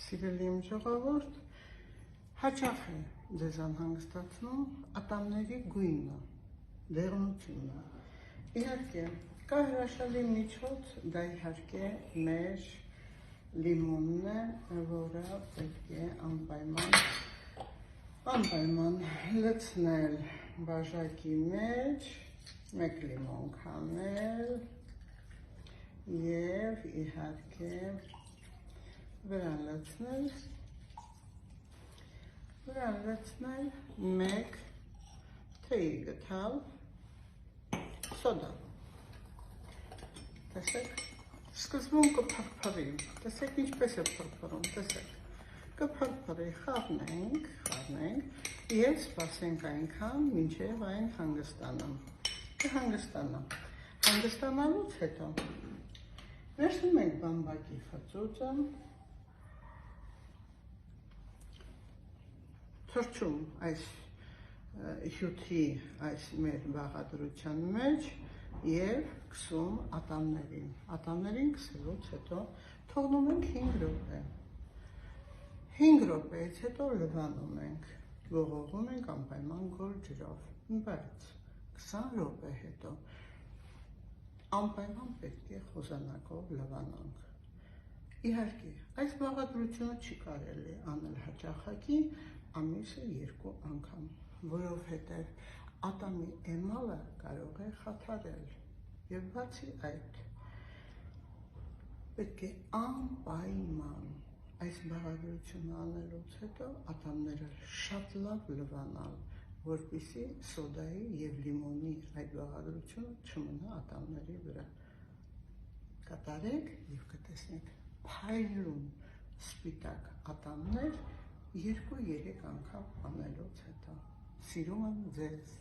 Սիրելի իմ ժողովուրդ, հաճախ է ձեզ անհանգստացնում ատամների գույնը, դեղնությունը։ Իհարկե, կա հրաշալի միջոց, դա իհարկե մեր լիմոնն է, որը պետք է անպայման լցնել բաժակի մեջ, մեկ լիմոն քանել և իհարկե վրան լցնել մեկ թեյի գթալ սոդա։ Տեսեք, սկզբում կփրփրի, տեսեք ինչպես է փրփրում, տեսեք, կփրփրի, խառնենք և սպասենք այնքան, մինչև այն կհանգստանա։ Հանգստանալուց հետո վերցնում ենք բամբակի ֆծուծը, թռչում այս հյութի այս մեր բաղադրության մեջ և քսում ատամներին։ Ատամներին քսելուց հետո թողնում ենք 5 րոպե։ 5 րոպեից հետո լվանում ենք, ողողում ենք անպայման գոլ ջրով, բայց 20 րոպե հետո անպայման պետք է խոզանակով լվանանք։ Իհարկե, այս բաղադրությունը չի կարելի անել հաճախակի, ամիսը 2 անգամ, որովհետև ատամի էմալը կարող է խաթարել և բացի այդ, պետք է անպայման այս բաղադրությունը անելուց հետո ատամները շատ լավ լվանալ, որպեսզի սոդայի և լիմոնի այդ բաղադրությունը չմնա ատամների վրա։ Կատարեք և կտեսնեք փայլուն սպիտակ ատամներ 2-3 անգամ անելուց հետո։ Սիրում եմ ձեզ։